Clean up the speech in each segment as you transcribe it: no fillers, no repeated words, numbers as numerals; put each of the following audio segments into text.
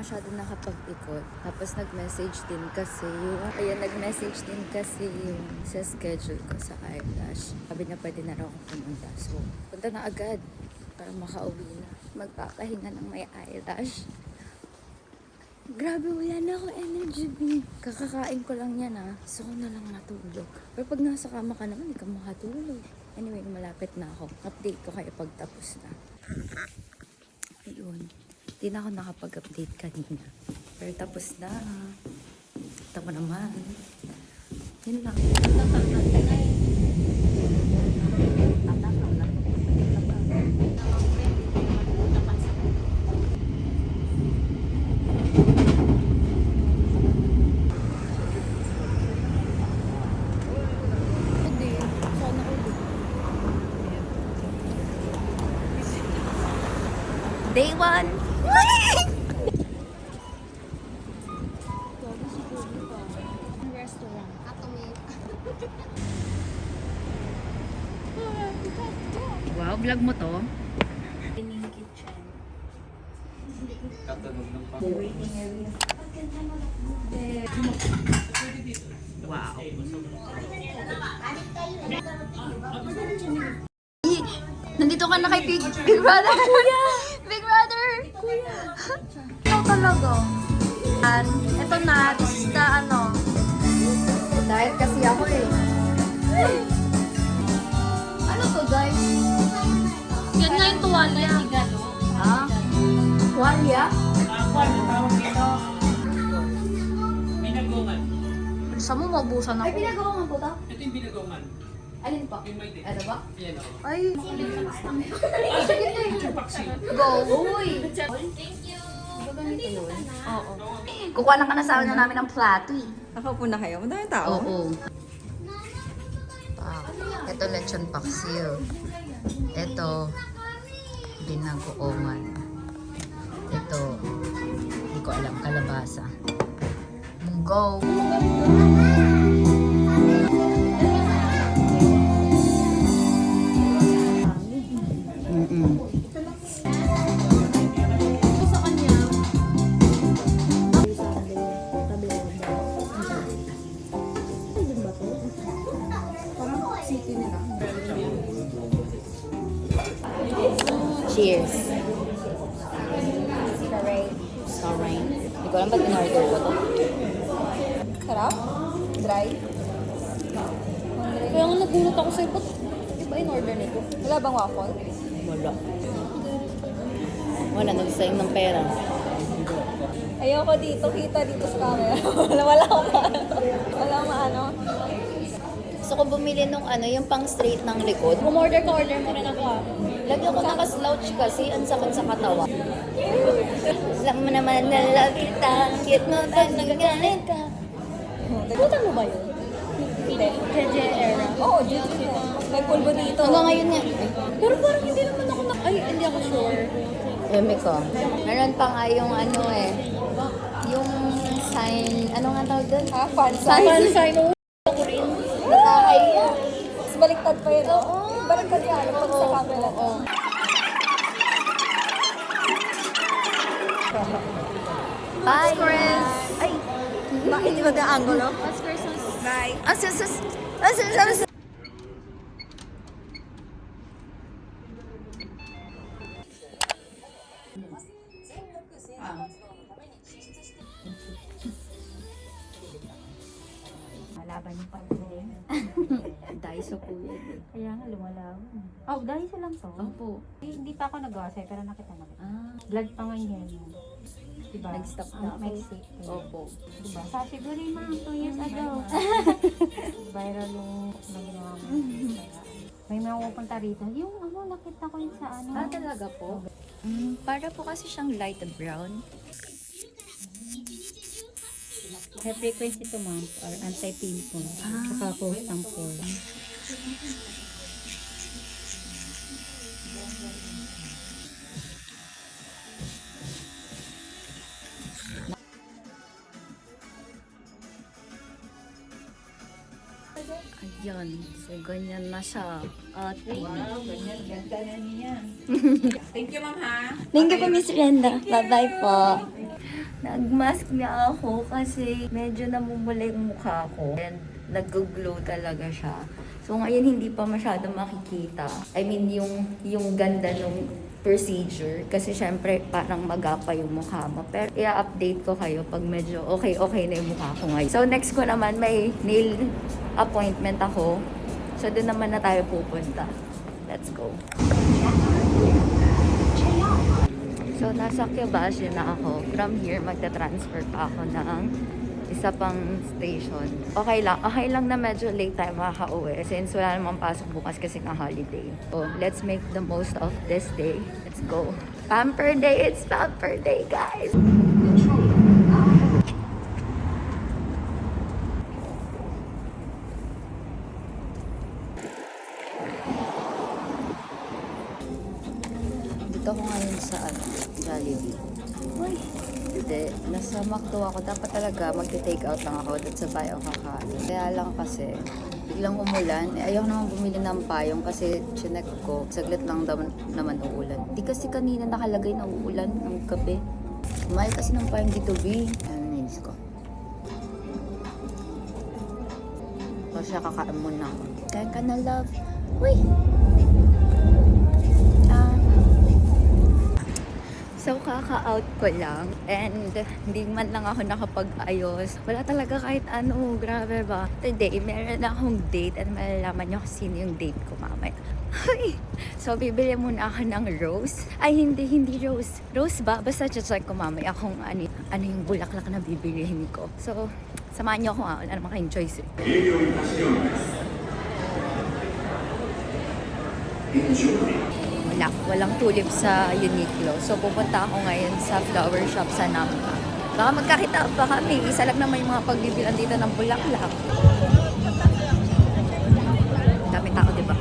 masyado nakapag-ikot. Tapos nag-message din kasi yung sa schedule ko sa eyelash. Sabi na pwede na raw ako pumunta. So, punta na agad para makauwi na. Magpapahinga ng may eyelash. Grabe, wala na ako energy, B. Kakakain ko lang yan, Gusto ko na lang matulog. Pero pag nasa kama ka naman, hindi ka makatulog. Anyway, malapit na ako. Update ko kayo pag tapos na. Ayun. Hindi na ako nakapag-update kanina. Pero tapos na. Tama naman. Yun lang. Day 1! Restaurant. Wow, vlog mo to? Dining kitchen. Katunog ng pa. Waiting area. Wow. Nandito ka na kay Big Brother. Kuya! Big Brother! Kuya! Ito talaga. And ito na, this is the diet kasi ako eh. Ano to, guys? Yan nga yung tuwalya. Ah? Tuwalya? Tawag dito. Binagongan. Saan mo maubusan Ay, ako? pinagawa nga po to? Ito yung binagongan. Alin pa? Yung may din. Ano ba? Yan o. Ay, Sige na Yung paksi. go. Uy! Thank you! Diba ganito yun? Oo. Kukuha lang ka na sa na namin ng plato eh. Nakaupo na kayo? Madami tao? Oo. Ito lechon paksiw. Ito binagoongan. Ito hindi ko alam, kalabasa. Munggo. Cheers. Sorry. Hindi ko alam ba't in-order ko to. Sarap? Dry? Kaya nga nagulat ako sa'yo, ba't iba in order nito? Wala bang waffle? Wala. Wala, nagsayang ng pera. Ayoko dito, kita dito sa camera. wala akong maano. Wala akong maano. Gusto ko bumili nung yung pang straight ng likod. Order mo rin ako Lagi ako nakaslouch kasi ang sakit sa katawan. Alam mo naman na love kita, ang cute mo pag nagagalit ka. Puta mo ba yun? Hindi. JJ era. Oo, dito na. May pulbo dito. Hanggang ngayon nga. Pero parang hindi naman ako ay, hindi ako sure. Eme ko. Meron pa nga yung yung sign, ano nga tawag doon? Fan Fan size. sign ako rin. Nakakaya. Mas baliktad pa yun. Oo. Baliktad ka. Alam mo sa camera. Oo. Bye, Chris. Ay. Hindi ba the angulo? Bye. As. Malaban yung pag-uling. Daiso po yun. Kaya nga lumalaw. Oh, dahil sa lang to. Opo. Hindi pa ako nag-wasay, pero nakita na kita. Ah, Vlog pa nga yan. Diba? nag-stop na ako. May sick. Opo. Diba? Sa siguro yung mga 2 years ago. Viral yung naginawa mo. May mga pupunta rito. Yung nakita ko yun sa Ah, talaga po? Para po kasi siyang light brown. High frequency to ma'am, or anti-pimple. Saka post ang pore. Ayan. So, ganyan na siya. Ganda na niya. Thank you, ma'am, ha? Thank you po, Miss Brenda. Bye-bye po. Nagmask niya ako kasi medyo namumula yung mukha ko. And nag-glow talaga siya. So ngayon hindi pa masyado makikita. I mean yung ganda nung procedure. Kasi syempre parang magapa yung mukha mo. Pero i-update ko kayo pag medyo okay na yung mukha ko ngayon. So next ko naman may nail appointment ako. So doon naman na tayo pupunta. Let's go. So, nasa Quebashi na ako. From here, magta-transfer pa ako ng isa pang station. Okay lang na medyo late tayo makaka-uwi since wala namang pasok bukas kasi nga holiday. So, let's make the most of this day. Let's go. Pamper Day! It's Pamper Day, guys! Dito ako ngayon sa Jollibee. Uy, hindi. Nasa McDo ako. Dapat talaga magte-take out lang ako. That's sabay ako kakain. Kaya lang kasi, biglang umulan. Ayaw naman bumili ng payong kasi chinek ko. Saglit lang naman uulan. Di kasi kanina nakalagay na uulan ng gabi. Mahal kasi ng payong dito, B. Ano nainis ko? O siya, kakain muna ako. Kaya ka na, love. Uy! So, kaka-out ko lang and hindi man lang ako nakapag-ayos. Wala talaga kahit ano, grabe ba? Today, meron akong date at malalaman nyo kung sino yung date ko mamaya. So, bibili muna ako ng rose. Ay, hindi rose. Rose ba? Basta check ko mamaya kung ano yung bulaklak na bibilihin ko. So, samahan nyo ako wala naman kayong choice eh. Walang tulip sa Uniqlo. So, pupunta ako ngayon sa flower shop sa Napa. Baka magkakita pa kami. Isa lang naman yung mga pagbibilan dito ng bulaklak. Dami tao, di ba?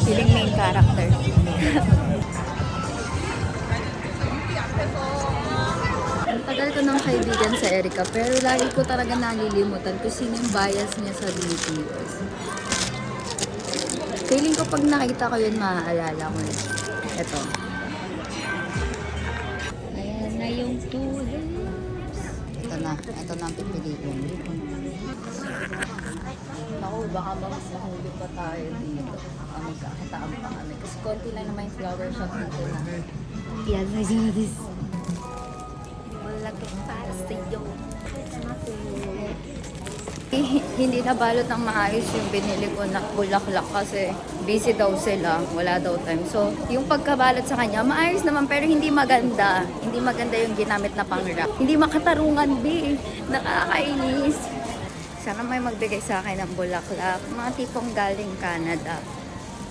Feeling main character. Ang tagal ko ng kaibigan sa Erica, pero lagi ko talaga nalilimutan kung sino yung bias niya sa BTS. Feeling ko pag nakita ko yun, maaalala ko yun. Ito. Ayan na yung tulips. Ito na ang pipiliin. Naku, baka mahuli pa tayo dito. Baka magkakataan pa kami. Kasi konti lang naman yung flower shop dito na. Yan, this. Wala kang para sa'yo. Hindi nabalot ng maayos yung binili ko na bulaklak kasi busy daw sila, wala daw time. So, yung pagkabalot sa kanya, maayos naman pero hindi maganda. Hindi maganda yung ginamit na pang-wrap. Hindi makatarungan, B. Nakakainis. Sana may magbigay sa akin ng bulaklak. Mga tipong galing Canada.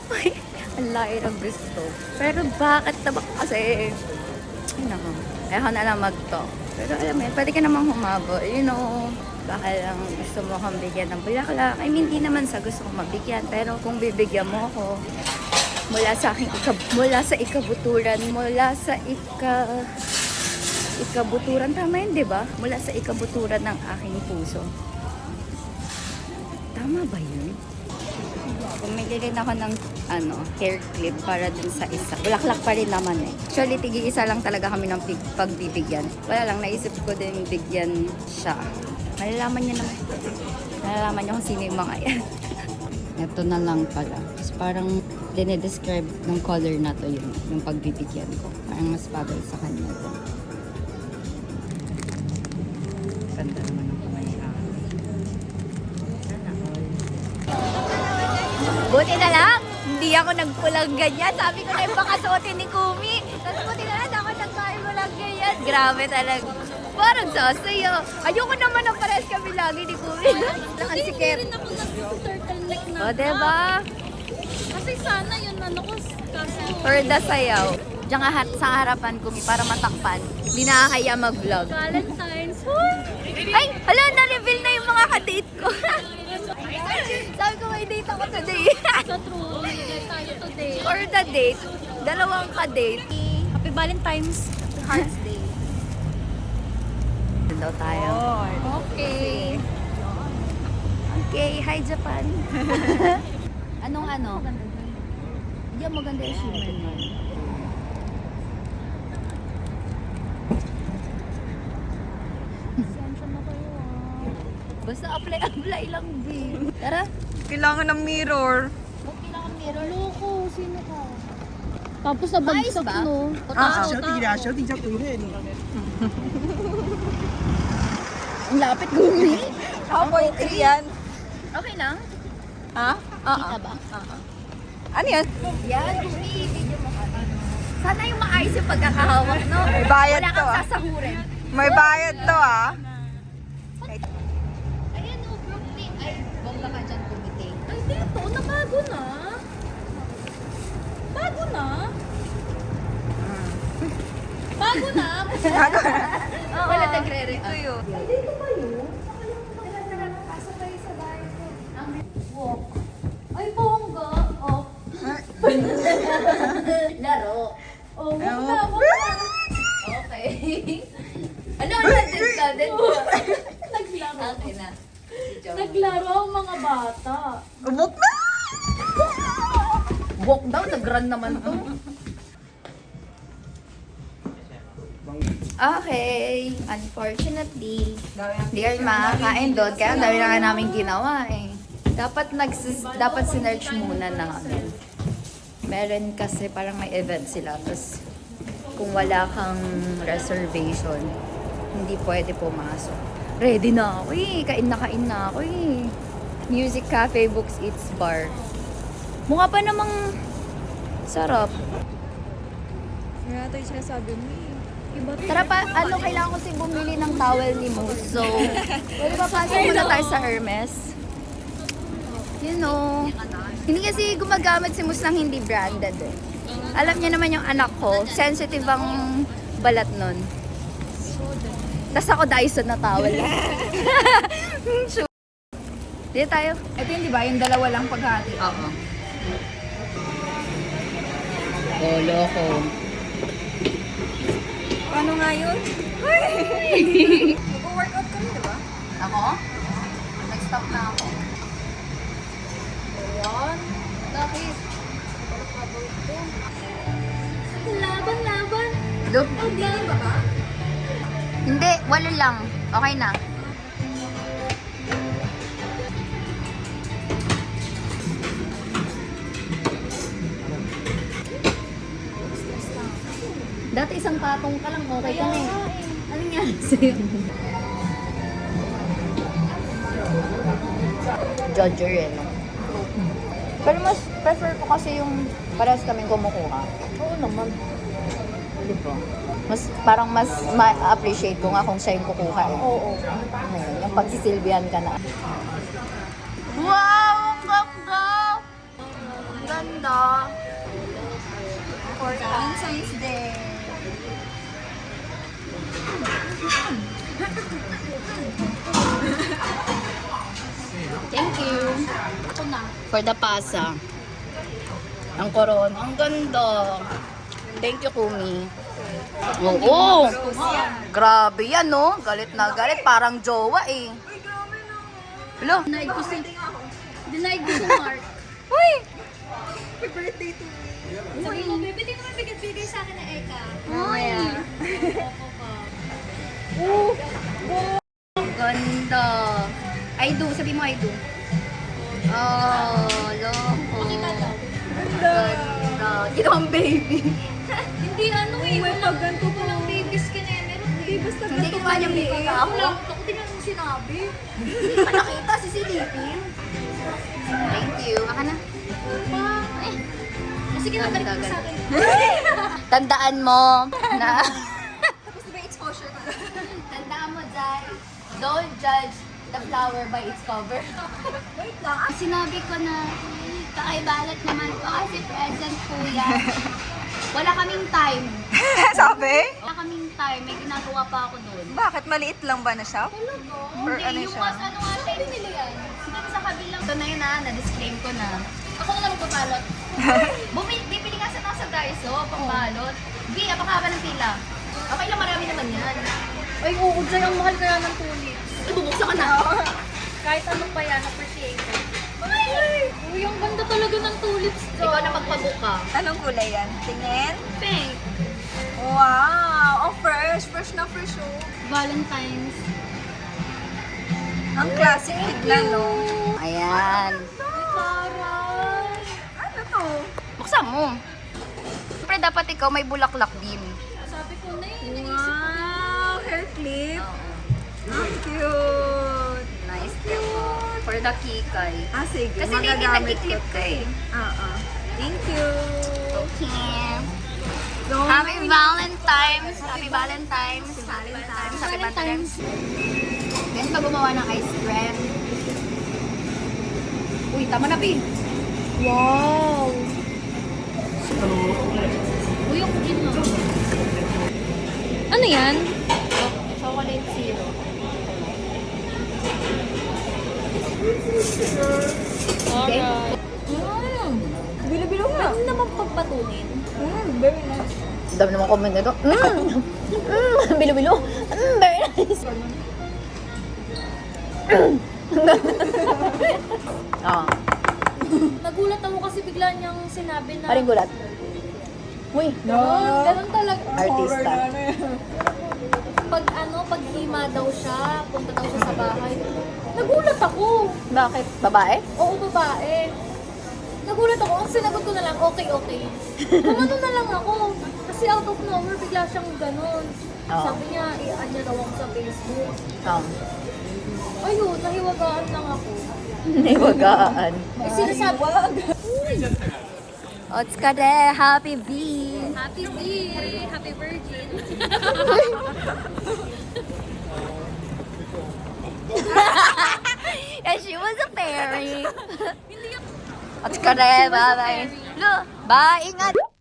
Ay, ang layo ng gusto. Pero bakit na ba kasi? Ay, naku. Ayaw na lang mag-talk. Pero alam mo yun, pwede ka namang humabo. You know, baka lang gusto mo kang bigyan ng bulaklak. I mean, hindi naman sa gusto kong mabigyan. Pero kung bibigyan mo ako, mula sa ikabuturan, ikabuturan, tama yun, di ba? Mula sa ikabuturan ng aking puso. Tama ba yun? Bumili rin ako ng hair clip para dun sa isa. Bulaklak pa rin naman eh. Actually, tigi-isa lang talaga kami ng pagbibigyan. Wala lang, naisip ko din bigyan siya. Malalaman niya naman. Malalaman niya kung sino yung mga yan. Ito na lang pala. Kasi parang dinedescribe ng color na to yung pagbibigyan ko. Parang mas bagay sa kanya to. Ganda naman ang kamay sa akin. Sana all. Buti na lang, hindi ako nagpulang ganyan. Sabi ko na yung baka suotin ni Kumi. Tapos buti na lang, ako nagpulang ganyan. Grabe talaga. Parang sasayo. Ayoko naman na parehas kami lagi ni Kumi. Lakan si Ker. Hindi rin ako nag-turtleneck na. O, diba? Kasi sana yun kaso. For the sayaw. Diyan nga sa harapan Kumi para matakpan. Hindi nakakaya mag-vlog. Valentine's. Ay, hala, na-reveal na yung mga ka-date ko. Sabi ko may date ako today. So true. Date tayo today. For the date, dalawang ka-date. Happy Valentine's. Hearts Day. Doon daw tayo. Okay. Okay, hi Japan. Anong ano? Hindi maganda yung shimmer nun. Basta apply lang, B. Tara. Kailangan ng mirror. Ba't kailangan mirror? Loko, sino ka? Tapos nabagsak, ba? no? Ang lapit gumi. Kapoy, yan. Okay lang? Ha? Kita ba? Ano yan? Yan, gumi. Video mo kami. Sana yung maayos yung pagkakahawak, no? May bayad Wala to, kang ah. sasahurin. May bayad to, ah. Ayan, oh, Brooklyn. Ay, bongga ka dyan kumite. Ay, dito, nabago na. Bago na? Bago na? Oo. Wala nagre-re. Ito yun. Ay, dito ba yun? Pasok kayo sa bahay ko. Walk. Ay, bongga. Oh. Laro. Oh, walk na, walk na. Okay. Ano, din ka. Naglaro. Okay na. Naglaro ang mga bata. Umok na! Walk daw, nag-run naman to. Okay, unfortunately, hindi kami makakain doon, kaya ang dami na nga namin ginawa eh. Dapat sinerch muna namin. Meron kasi parang may event sila, tapos kung wala kang reservation, hindi pwede pumasok. Ready na ako eh, kain na ako eh. Music Cafe, Books, Eats, Bar. Mukha pa namang sarap. Kaya ito yung sinasabi mo, eh. Tara pa, kailangan ko kasi bumili ng towel ni Moose. So, pwede ba pasok muna tayo sa Hermes? You know, hindi kasi gumagamit si Moose ng hindi branded eh. Alam niya naman yung anak ko, sensitive ang balat nun. Tapos ako Dyson na towel. Sure. Dito tayo. Ito yun, di ba? Yung dalawa lang paghati. Oo. Oh, loko. Paano nga yun? Mag-workout kami, di ba? Ako? Nag-stop na ako. Ayan. Bakit? Laban. Look. Hindi ba ba? Hindi, walo lang. Okay na. Dati isang patong ka lang, okay ka na eh. Ano nangyari sa'yo? Judger eh, no? Pero mas prefer ko kasi yung parehas kaming kumukuha. Oo naman. Di ba? Parang mas ma-appreciate ko nga kung siya yung kukuha eh. Oo. Ngayon, yung pagsisilbihan ka na. Wow! Ang ganda! Ang ganda! For Valentine's Day. Thank you. Ako na. For the pasa. Ang koron. Ang ganda. Thank you, Kumi. Oo. Grabe yan, no? Galit na galit. Parang jowa eh. Hello? Denied ko si Mark. Uy! Happy birthday to me. Sabi mo, baby, di naman bigay sa akin na Eka. Mamaya. Ang ganda. I do. Sabi mo I do. Oh, loko. Pakita daw. Ganda. Ginawang baby. Hindi ano eh. Ganito pa lang babies ka na eh. Meron hindi basta Hindi ko pa niyang bigay Ako ako. lang. Ako din ang sinabi. Hindi pa nakita si Silipin. Thank you. Aka na. Eh. Sige na, balik mo sa akin. Tandaan mo na... Tapos may exposure ka. Tandaan mo, Jai. Don't judge the flower by its cover. Wait lang. Sinabi ko na kakaibalat naman po kasi present po yan. Wala kaming time. Sabi? Wala kaming time. May ginagawa pa ako doon. Bakit? Maliit lang ba na siya? Or Hindi, ano yung siya? mas ano nga siya, binili yan. Doon sa kabilang. Ito na yun na-disclaim ko na. Ako na lang magpapalot. Bibili nga sa Daiso, pangbalot. B, apakaba ng pila. Okay lang, marami naman yan. Ay, oo, dyan ang mahal kaya ng tulips. Ibubuksan ka na. Kahit ano pa yan, appreciate it. Uy, ang ganda talaga ng tulips dyan. Ikaw na magpabook ka. Anong kulay yan? Tingin? Pink. Wow! Oh, fresh! Fresh na fresh, oh. Valentine's. Ang classic bigla, no? Ayan. Ano to? Buksan mo. Siyempre dapat ikaw may bulaklak din. Wow! Hair clip. Ang cute. Nice diba? For the kikay. Sige. Kasi hindi magagamit nag-clip ko ka to. eh. Thank you. Okay. So, Happy Valentine's! Happy Valentine's! Happy Valentine's! Happy Valentine's! Yan pa gumawa ng ice cream. Uy, tama na, Pi. Wow! Uy, yung gin mo. Ano yan? Chocolate zero. Okay. bilo-bilo nga. Ano naman pagpatunin? Very nice. Ang dami naman comment nito. Bilo-bilo. Very nice. Ah, Nagulat ako kasi bigla niyang sinabi na... paring gulat. Uy, Ganun talaga. artista. Pag hima daw siya, punta daw siya sa bahay. Nagulat ako. Bakit? Babae? Oo, babae. Nagulat ako. Ang sinagot ko na lang, okay. Kumano na lang ako. Kasi out of nowhere, bigla siyang ganun. Oo. Sabi niya, i-add niya daw ako sa Facebook. Ayun, nahiwagaan lang ako. Niwagaan. Eh, sinasabi, Ots ka de, happy V. Happy B! Happy Virgin! And she was a fairy. Ots ka de, bye-bye. Lo, bye, ingat.